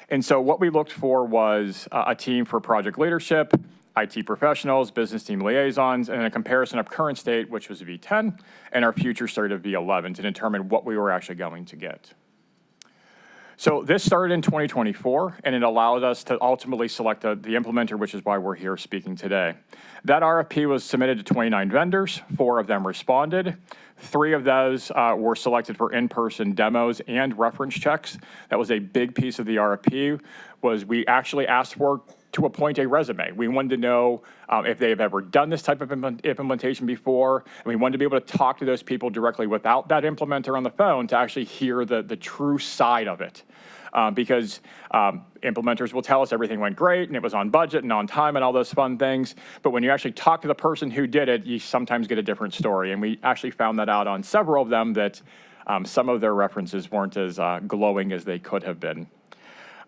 And so what we looked for was a team for project leadership, IT professionals, business team liaisons, and a comparison of current state, which was V10, and our future state of V11 to determine what we were actually going to get. So this started in 2024, and it allowed us to ultimately select the implementer, which is why we're here speaking today. That RFP was submitted to 29 vendors. 4 of them responded. 3 of those were selected for in-person demos and reference checks. That was a big piece of the RFP, was we actually asked for to appoint a resume. We wanted to know if they have ever done this type of implementation before, and we wanted to be able to talk to those people directly without that implementer on the phone to actually hear the true side of it. Because implementers will tell us everything went great and it was on budget and on time and all those fun things, but when you actually talk to the person who did it, you sometimes get a different story. And we actually found that out on several of them, that some of their references weren't as glowing as they could have been.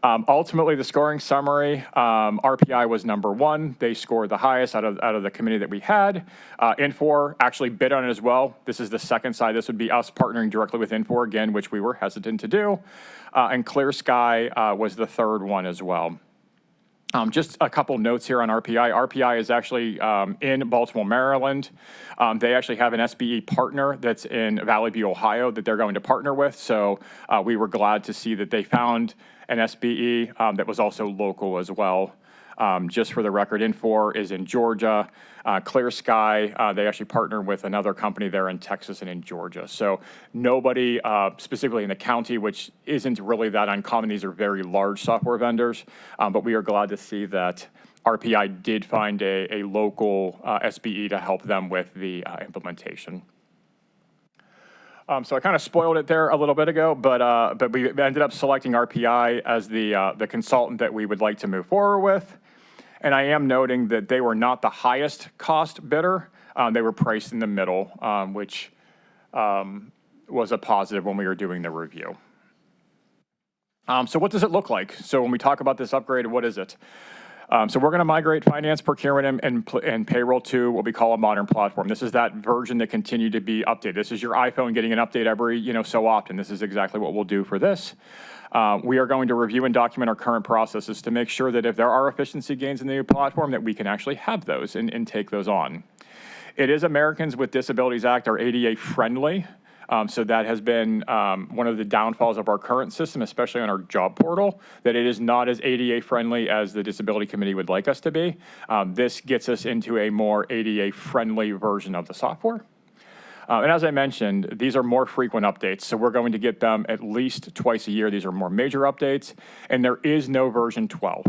Ultimately, the scoring summary, RPI was #1. They scored the highest out of the committee that we had. Infor actually bid on it as well. This is the second side. This would be us partnering directly with Infor again, which we were hesitant to do. And Clear Sky was the third one as well. Just a couple notes here on RPI. RPI is actually in Baltimore, Maryland. They actually have an SBE partner that's in Valley View, Ohio, that they're going to partner with. So we were glad to see that they found an SBE that was also local as well. Just for the record, Infor is in Georgia. Clear Sky, they actually partner with another company there in Texas and in Georgia. So nobody specifically in the county, which isn't really that uncommon. These are very large software vendors, but we are glad to see that RPI did find a local SBE to help them with the implementation. So I kind of spoiled it there a little bit ago, but we ended up selecting RPI as the consultant that we would like to move forward with. And I am noting that they were not the highest cost bidder. They were priced in the middle, which was a positive when we were doing the review. So what does it look like? So when we talk about this upgrade, what is it? So we're going to migrate finance, procurement, and payroll to what we call a modern platform. This is that version that continued to be updated. This is your iPhone getting an update every, so often. This is exactly what we'll do for this. We are going to review and document our current processes to make sure that if there are efficiency gains in the new platform, that we can actually have those and take those on. It is Americans with Disabilities Act, are ADA friendly. So that has been one of the downfalls of our current system, especially on our job portal, that it is not as ADA friendly as the Disability Committee would like us to be. This gets us into a more ADA friendly version of the software. And as I mentioned, these are more frequent updates. So we're going to get them at least twice a year. These are more major updates, and there is no version 12.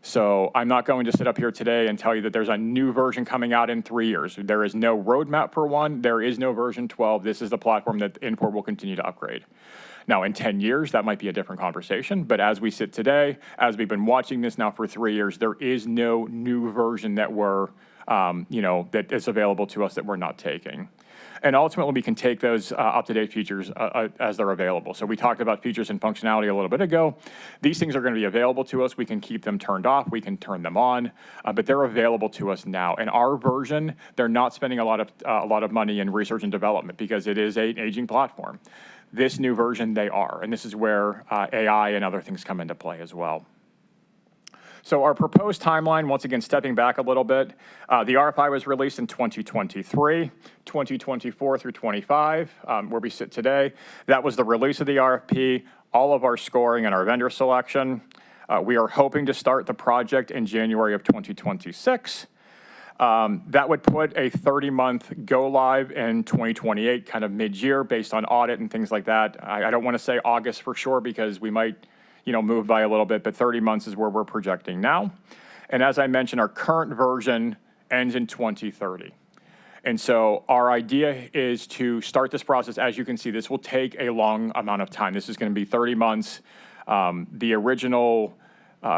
So I'm not going to sit up here today and tell you that there's a new version coming out in 3 years. There is no roadmap for one. There is no version 12. This is the platform that Infor will continue to upgrade. Now, in 10 years, that might be a different conversation. But as we sit today, as we've been watching this now for 3 years, there is no new version that we're, that is available to us that we're not taking. And ultimately, we can take those up-to-date features as they're available. So we talked about features and functionality a little bit ago. These things are going to be available to us. We can keep them turned off. We can turn them on, but they're available to us now. In our version, they're not spending a lot of money in research and development because it is an aging platform. This new version, they are, and this is where AI and other things come into play as well. So our proposed timeline, once again, stepping back a little bit, the RFI was released in 2023, 2024 through 25, where we sit today. That was the release of the RFP, all of our scoring and our vendor selection. We are hoping to start the project in January of 2026. That would put a 30-month go live in 2028, kind of mid-year, based on audit and things like that. I don't want to say August for sure because we might move by a little bit, but 30 months is where we're projecting now. And as I mentioned, our current version ends in 2030. And so our idea is to start this process. As you can see, this will take a long amount of time. This is going to be 30 months. The original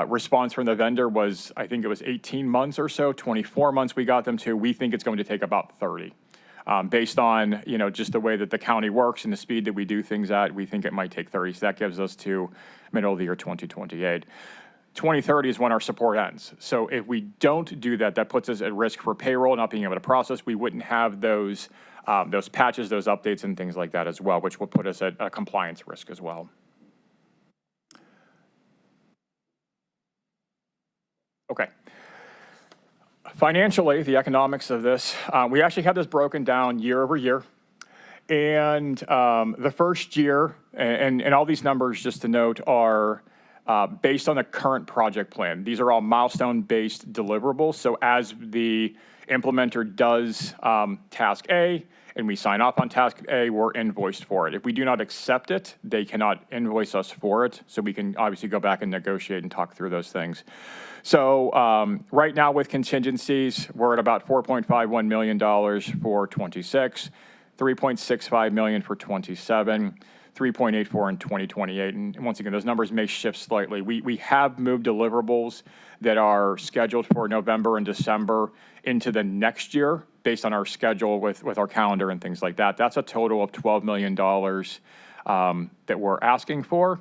response from the vendor was, I think it was 18 months or so, 24 months we got them to. We think it's going to take about 30. Based on, just the way that the county works and the speed that we do things at, we think it might take 30. So that gives us to middle of the year 2028. 2030 is when our support ends. So if we don't do that, that puts us at risk for payroll not being able to process. We wouldn't have those patches, those updates and things like that as well, which will put us at a compliance risk as well. Okay. Financially, the economics of this, we actually have this broken down year over year. And the first year, and all these numbers, just to note, are based on the current project plan. These are all milestone-based deliverables. So as the implementer does task A, and we sign off on task A, we're invoiced for it. If we do not accept it, they cannot invoice us for it. So we can obviously go back and negotiate and talk through those things. So right now with contingencies, we're at about $4.51 million for 26, $3.65 million for 27, $3.84 in 2028. And once again, those numbers may shift slightly. We have moved deliverables that are scheduled for November and December into the next year based on our schedule with our calendar and things like that. That's a total of $12 million that we're asking for.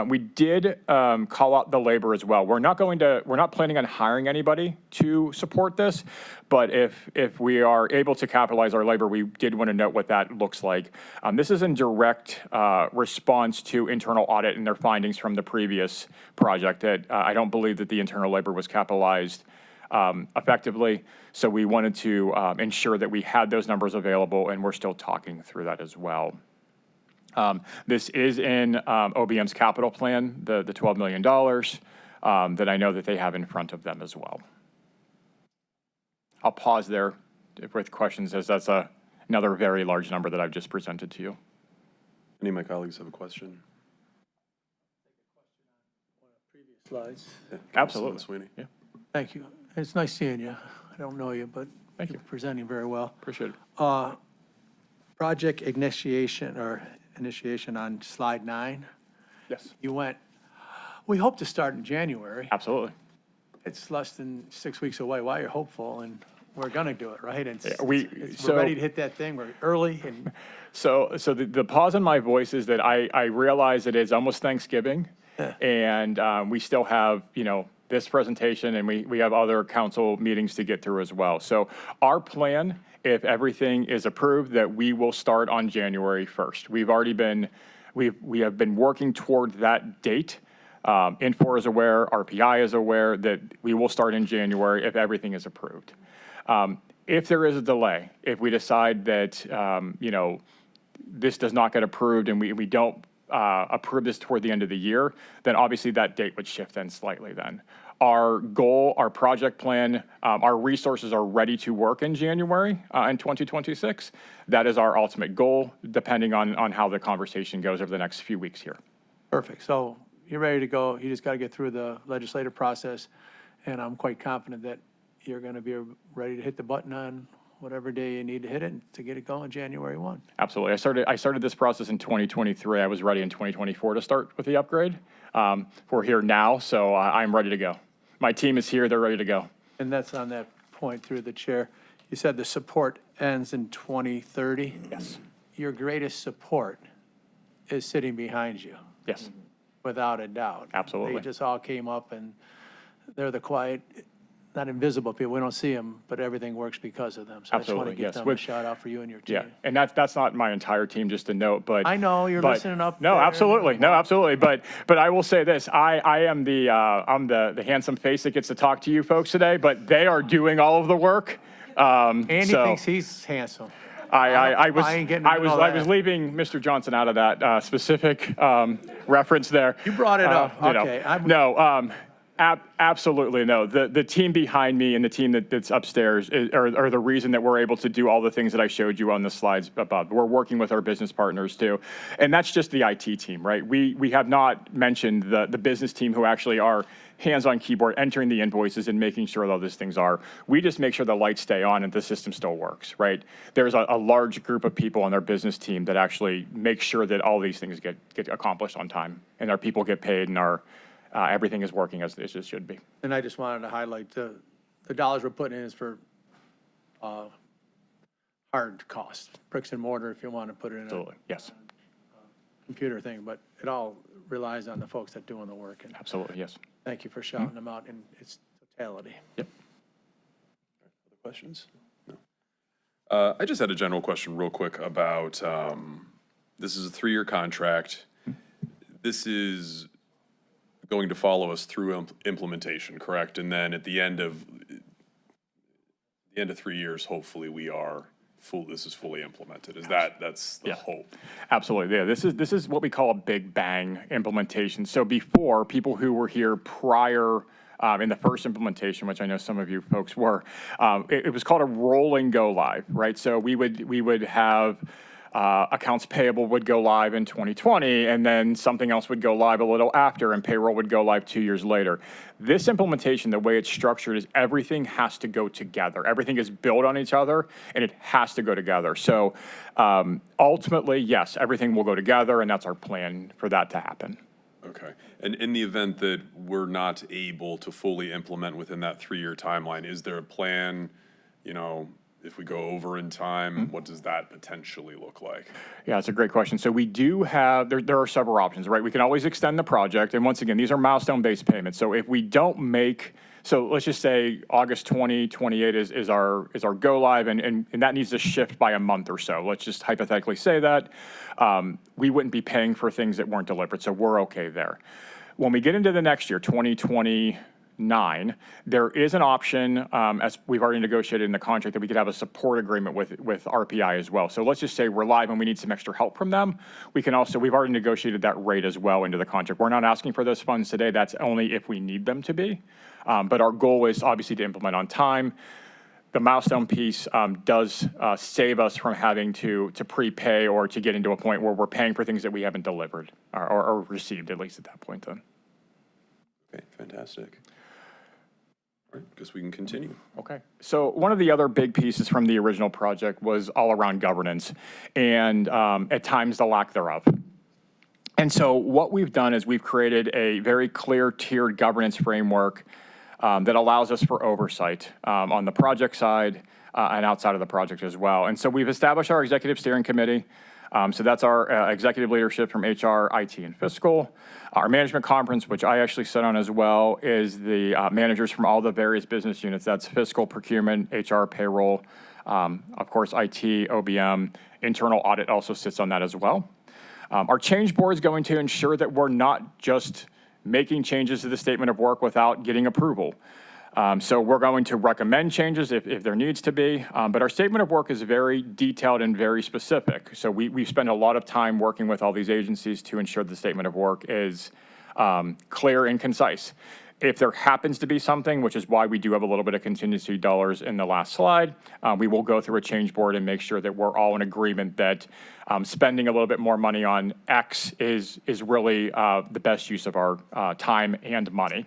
We did call out the labor as well. We're not planning on hiring anybody to support this, but if we are able to capitalize our labor, we did want to note what that looks like. This is in direct response to internal audit and their findings from the previous project that I don't believe that the internal labor was capitalized effectively. So we wanted to ensure that we had those numbers available, and we're still talking through that as well. This is in OBM's capital plan, the $12 million that I know that they have in front of them as well. I'll pause there with questions, as that's another very large number that I've just presented to you. Any of my colleagues have a question? Slides. Yeah, Absolutely. Sweeney. Yeah, Thank you. It's nice seeing you. I don't know you, but Thank you. you're presenting very well. Appreciate it. Project initiation on slide 9. Yes, You went, we hope to start in January. absolutely. It's less than 6 weeks away. Why you're hopeful, and we're gonna do it, right? And we're we're ready to hit that thing, we're early, and So the pause in my voice is that I realize it is almost Thanksgiving, and we still have, this presentation, and we have other council meetings to get through as well. So our plan, if everything is approved, that we will start on January 1st. We have been working toward that date. Infor is aware, RPI is aware that we will start in January if everything is approved. If there is a delay, if we decide that, this does not get approved and we don't approve this toward the end of the year, then obviously that date would shift then slightly then. Our goal, our project plan, our resources are ready to work in January in 2026. That is our ultimate goal, depending on how the conversation goes over the next few weeks here. perfect. So you're ready to go. You just got to get through the legislative process, and I'm quite confident that you're going to be ready to hit the button on whatever day you need to hit it to get it going January 1. Absolutely. I started this process in 2023. I was ready in 2024 to start with the upgrade. We're here now, so I'm ready to go. My team is here. They're ready to go. And that's on that point through the chair. You said the support ends in 2030. Yes. Your greatest support is sitting behind you, Yes. without a doubt. Absolutely. They just all came up, and they're the quiet, not invisible people. We don't see them, but everything works because of them. So I just want Absolutely, to give yes. them a shout out for you and your team. Yeah, and that's not my entire team, just to note, but. I know, you're but- listening up No, there. absolutely, no, absolutely, but I will say this, I am I'm the handsome face that gets to talk to you folks today, but they are doing all of the work. Andy So thinks he's handsome. I was, I ain't getting I into was, all I was that. leaving Mr. Johnson out of that specific reference there. You brought it up. You know, Okay, I'm- No, absolutely no. The team behind me and the team that's upstairs are the reason that we're able to do all the things that I showed you on the slides above. We're working with our business partners too. And that's just the IT team, right? We have not mentioned the business team who actually are hands-on keyboard, entering the invoices and making sure that all these things are. We just make sure the lights stay on and the system still works, right? There's a large group of people on our business team that actually make sure that all these things get accomplished on time and our people get paid and everything is working as it should be. And I just wanted to highlight the dollars we're putting in is for hard costs, bricks and mortar, if you want to put it in a Absolutely, yes, computer thing, but it all relies on the folks that doing the work. And absolutely, yes. thank you for shouting them out in its totality. Yep. Other questions? No. I just had a general question real quick about, this is a 3-year contract. This is going to follow us through implementation, correct? And then at the end of 3 years, hopefully this is fully implemented. That's the Yeah. hope? Absolutely, yeah. This is what we call a big bang implementation. So before, people who were here prior in the first implementation, which I know some of you folks were, it was called a rolling go live, right? So we would have accounts payable would go live in 2020, and then something else would go live a little after, and payroll would go live 2 years later. This implementation, the way it's structured, is everything has to go together. Everything is built on each other, and it has to go together. So ultimately, yes, everything will go together, and that's our plan for that to happen. Okay. And in the event that we're not able to fully implement within that 3-year timeline, is there a plan, if we go over in time, what does that potentially look like? Yeah, it's a great question. So we do have, there are several options, right? We can always extend the project. And once again, these are milestone-based payments. So if we don't make, so let's just say August 2028 is our go live, and that needs to shift by a month or so. Let's just hypothetically say that. We wouldn't be paying for things that weren't delivered. So we're okay there. When we get into the next year, 2029, there is an option, as we've already negotiated in the contract, that we could have a support agreement with RPI as well. So let's just say we're live and we need some extra help from them. We've already negotiated that rate as well into the contract. We're not asking for those funds today. That's only if we need them to be. But our goal is obviously to implement on time. The milestone piece does save us from having to prepay or to get into a point where we're paying for things that we haven't delivered or received, at least at that point then. Okay, fantastic. All right, guess we can continue. Okay. So one of the other big pieces from the original project was all around governance and at times the lack thereof. And so what we've done is we've created a very clear tiered governance framework that allows us for oversight on the project side and outside of the project as well. And so we've established our executive steering committee. So that's our executive leadership from HR, IT, and fiscal. Our management conference, which I actually sit on as well, is the managers from all the various business units. That's fiscal, procurement, HR, payroll, of course, IT, OBM. Internal audit also sits on that as well. Our change board is going to ensure that we're not just making changes to the statement of work without getting approval. So we're going to recommend changes if there needs to be, but our statement of work is very detailed and very specific. So we spend a lot of time working with all these agencies to ensure the statement of work is clear and concise. If there happens to be something, which is why we do have a little bit of contingency dollars in the last slide, we will go through a change board and make sure that we're all in agreement that spending a little bit more money on X is really the best use of our time and money.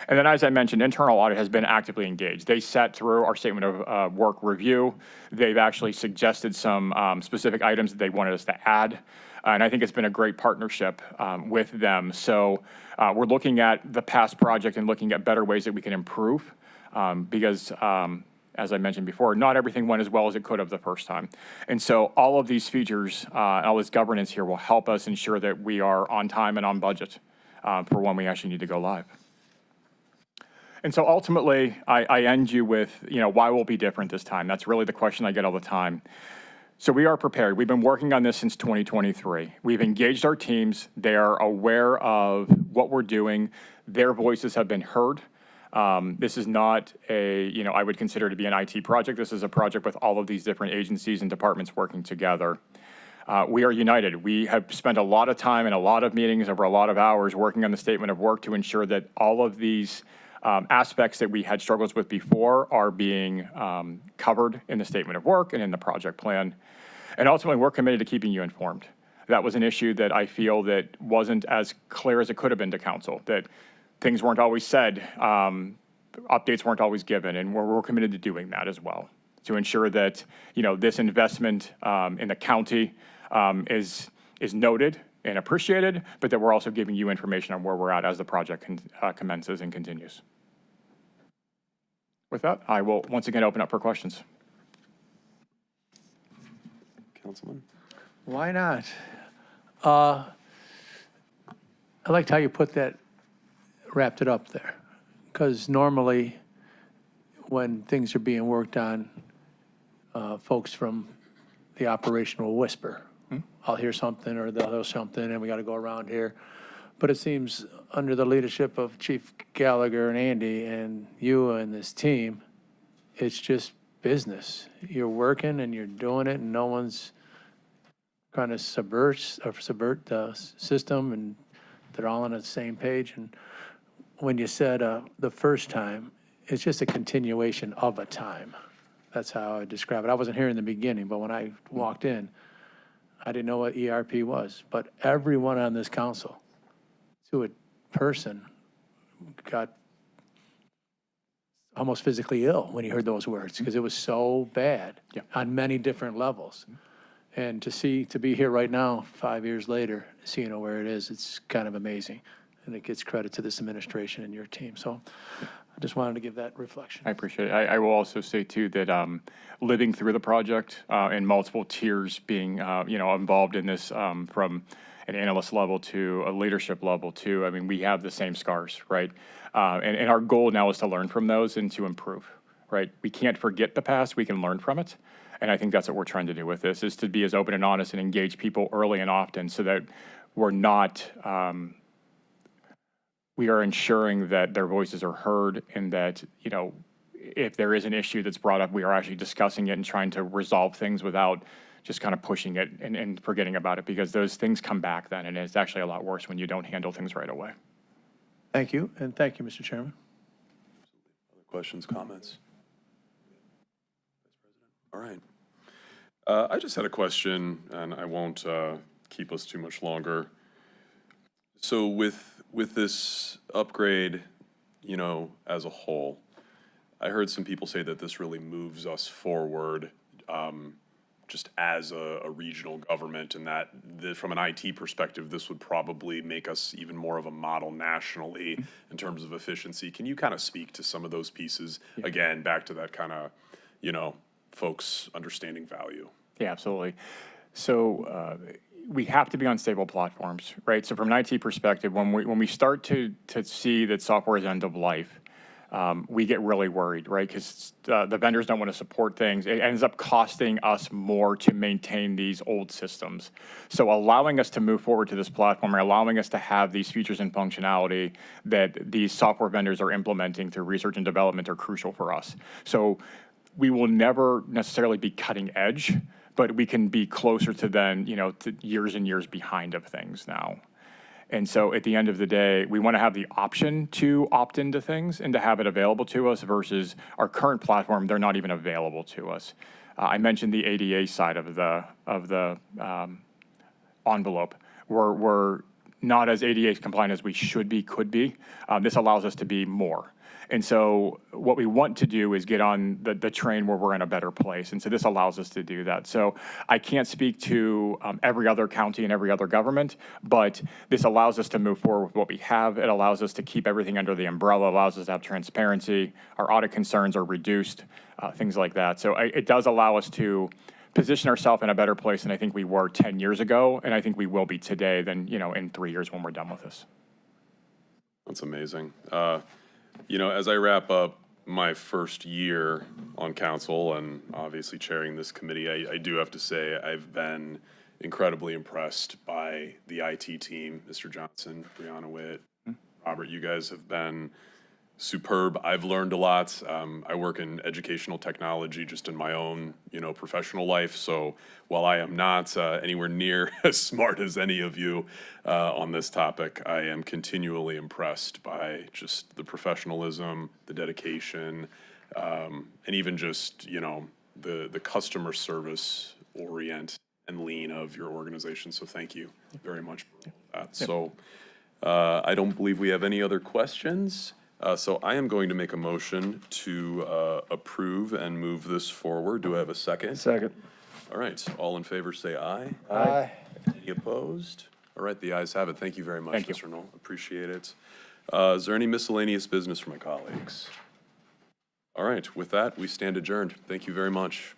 And then, as I mentioned, internal audit has been actively engaged. They sat through our statement of work review. They've actually suggested some specific items that they wanted us to add. And I think it's been a great partnership with them. So we're looking at the past project and looking at better ways that we can improve because, as I mentioned before, not everything went as well as it could have the first time. And so all of these features, all this governance here will help us ensure that we are on time and on budget for when we actually need to go live. And so ultimately, I end you with, why will it be different this time? That's really the question I get all the time. So we are prepared. We've been working on this since 2023. We've engaged our teams. They are aware of what we're doing. Their voices have been heard. This is not I would consider to be an IT project. This is a project with all of these different agencies and departments working together. We are united. We have spent a lot of time and a lot of meetings over a lot of hours working on the statement of work to ensure that all of these aspects that we had struggles with before are being covered in the statement of work and in the project plan. And ultimately, we're committed to keeping you informed. That was an issue that I feel that wasn't as clear as it could have been to council, that things weren't always said, updates weren't always given, and we're committed to doing that as well, to ensure that, this investment in the county is noted and appreciated, but that we're also giving you information on where we're at as the project commences and continues. With that, I will once again open up for questions. Councilman? Why not? I liked how you wrapped it up there. Because normally, when things are being worked on, folks from the operation will whisper. I'll hear something or they'll hear something and we got to go around here. But it seems under the leadership of Chief Gallagher and Andy and you and this team, it's just business. You're working and you're doing it and no one's trying to subvert the system and they're all on the same page. And when you said the first time, it's just a continuation of a time. That's how I describe it. I wasn't here in the beginning, but when I walked in, I didn't know what ERP was. But everyone on this council, to a person, got almost physically ill when he heard those words because it was so bad on many different levels. And to be here right now, 5 years later, seeing where it is, it's kind of amazing. And it gives credit to this administration and your team. So I just wanted to give that reflection. I appreciate it. I will also say too that living through the project and multiple tiers being involved in this from an analyst level to a leadership level too. I mean, we have the same scars, right? And our goal now is to learn from those and to improve, right? We can't forget the past. We can learn from it. And I think that's what we're trying to do with this, is to be as open and honest and engage people early and often so that we're not, we are ensuring that their voices are heard and that, if there is an issue that's brought up, we are actually discussing it and trying to resolve things without just kind of pushing it and forgetting about it, because those things come back then, and it's actually a lot worse when you don't handle things right away. Thank you, and thank you, Mr. Chairman. Other questions, comments? All right. I just had a question, and I won't keep us too much longer. So with this upgrade, as a whole, I heard some people say that this really moves us forward just as a regional government, and that from an IT perspective, this would probably make us even more of a model nationally in terms of efficiency. Can you kind of speak to some of those pieces? Again, back to that kind of, folks understanding value. Yeah, absolutely. So we have to be on stable platforms, right? So from an IT perspective, when we start to see that software is end of life, we get really worried, right? Because the vendors don't want to support things. It ends up costing us more to maintain these old systems. So allowing us to move forward to this platform, or allowing us to have these features and functionality that these software vendors are implementing through research and development are crucial for us. So we will never necessarily be cutting edge, but we can be closer to then, to years and years behind of things now. And so at the end of the day, we want to have the option to opt into things and to have it available to us versus our current platform, they're not even available to us. I mentioned the ADA side of the envelope. We're not as ADA compliant as we should be, could be. This allows us to be more. And so what we want to do is get on the train where we're in a better place. And so this allows us to do that. So I can't speak to every other county and every other government, but this allows us to move forward with what we have. It allows us to keep everything under the umbrella, allows us to have transparency. Our audit concerns are reduced, things like that. So it does allow us to position ourselves in a better place than I think we were 10 years ago, and I think we will be today than, in 3 years when we're done with this. That's amazing. As I wrap up my first year on council and obviously chairing this committee, I do have to say I've been incredibly impressed by the IT team, Mr. Johnson, Brianna Witt, Robert. You guys have been superb. I've learned a lot. I work in educational technology just in my own, professional life. So while I am not anywhere near as smart as any of you on this topic, I am continually impressed by just the professionalism, the dedication, and even just, the customer service orient and lean of your organization. So thank you very much for that. So I don't believe we have any other questions. So I am going to make a motion to approve and move this forward. Do I have a second? Second. All right, all in favor say aye. Aye. Any opposed? All right, the ayes have it. Thank you very much, Thank you. Mr. Knoll. Appreciate it. Is there any miscellaneous business from my colleagues? All right, with that, we stand adjourned. Thank you very much.